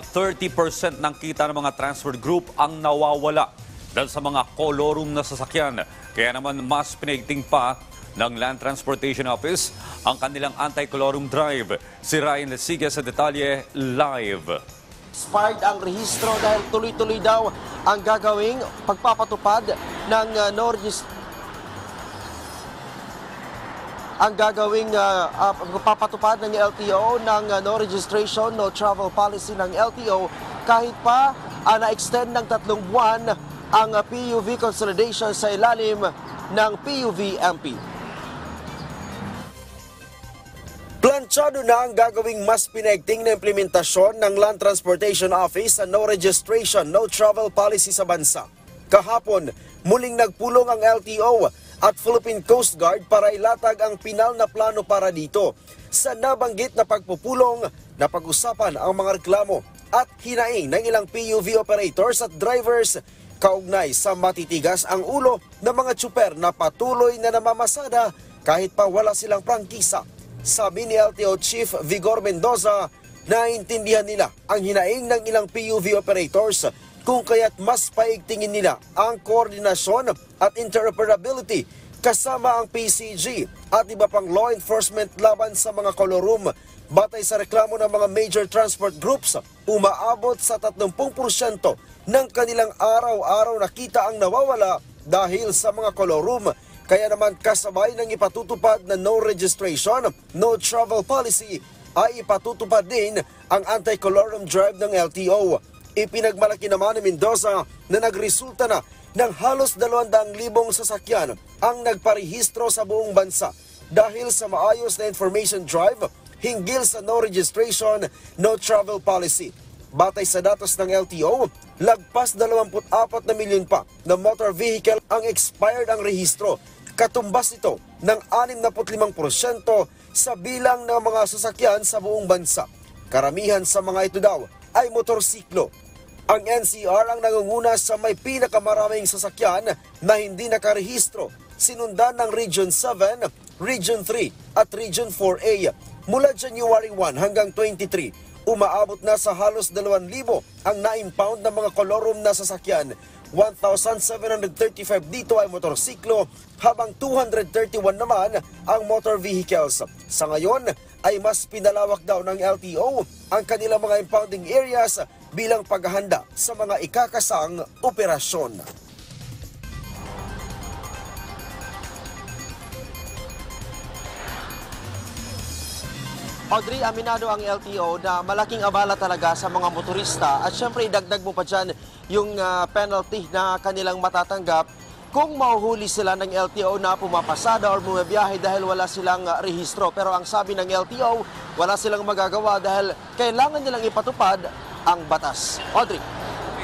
30% ng kita ng mga transport group ang nawawala dahil sa mga kolorum na sasakyan. Kaya naman mas pinaigting pa ng Land Transportation Office ang kanilang anti-colorum drive. Si Ryan Lesigue sa detalye live. Expired ang rehistro dahil tuloy-tuloy daw ang gagawing pagpapatupad ng pagpapatupad ng LTO ng no registration, no travel policy ng LTO kahit pa na-extend ng 3 buwan ang PUV consolidation sa ilalim ng PUV-MP. Planchado na ang gagawing mas pinaigting na implementasyon ng Land Transportation Office sa no registration, no travel policy sa bansa. Kahapon, muling nagpulong ang LTO at Philippine Coast Guard para ilatag ang pinal na plano para dito. Sa nabanggit na pagpupulong, napag-usapan ang mga reklamo at hinaing ng ilang PUV operators at drivers kaugnay sa matitigas ang ulo ng mga tsuper na patuloy na namamasada kahit pa wala silang prangkisa. Sabi ni LTO Chief Vigor Mendoza, naintindihan nila ang hinaing ng ilang PUV operators kung kaya't mas paigtingin nila ang koordinasyon at interoperability kasama ang PCG at iba pang law enforcement laban sa mga kolorum. Batay sa reklamo ng mga major transport groups, umaabot sa 30% ng kanilang araw-araw na kita ang nawawala dahil sa mga kolorum. Kaya naman kasabay ng ipatutupad na no registration, no travel policy, ay ipatutupad din ang anti-colorum drive ng LTO. Ipinagmalaki naman ni Mendoza na nagresulta na ng halos 200,000 sasakyan ang nagparehistro sa buong bansa dahil sa maayos na information drive hinggil sa no registration, no travel policy. Batay sa datos ng LTO, lagpas 24 na milyon pa na motor vehicle ang expired ang rehistro. Katumbas ito ng 65% sa bilang ng mga sasakyan sa buong bansa. Karamihan sa mga ito daw ay motorsiklo. Ang NCR ang nangunguna sa may pinakamaraming sasakyan na hindi nakarehistro, sinundan ng Region 7, Region 3 at Region 4A. Mula January 1 hanggang 23, umaabot na sa halos 2,000 ang na-impound ng mga kolorum na sasakyan. 1,735 dito ay motorsiklo, habang 231 naman ang motor vehicles. Sa ngayon ay mas pinalawak daw ng LTO ang kanilang mga impounding areas bilang paghahanda sa mga ikakasang operasyon. Audrey, aminado ang LTO na malaking abala talaga sa mga motorista at syempre idagdag mo pa dyan yung penalty na kanilang matatanggap kung mahuhuli sila ng LTO na pumapasada or bumabiyahe dahil wala silang rehistro. Pero ang sabi ng LTO, wala silang magagawa dahil kailangan nilang ipatupad ang batas. Audrey.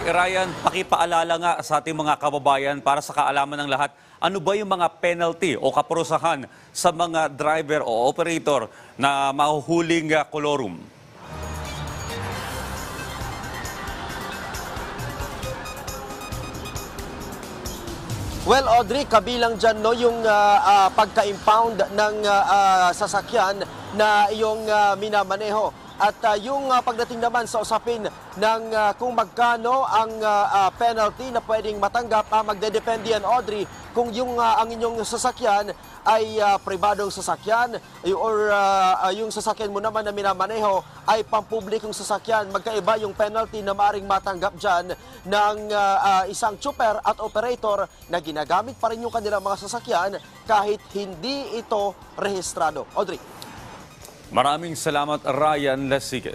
Ryan, pakipaalala nga sa ating mga kababayan para sa kaalaman ng lahat, ano ba yung mga penalty o kaparusahan sa mga driver o operator na mahuhuling kolorum? Well, Audrey, kabilang dyan no, yung pagka-impound ng sasakyan na iyong minamaneho. At yung pagdating naman sa usapin ng kung magkano ang penalty na pwedeng matanggap, magdedepende yan, Audrey, kung yung ang inyong sasakyan ay pribadong sasakyan or yung sasakyan mo naman na minamaneho ay pampublikong sasakyan. Magkaiba yung penalty na maaaring matanggap dyan ng isang tsuper at operator na ginagamit pa rin yung kanilang mga sasakyan kahit hindi ito rehistrado. Audrey. Maraming salamat, Ryan Lesigue.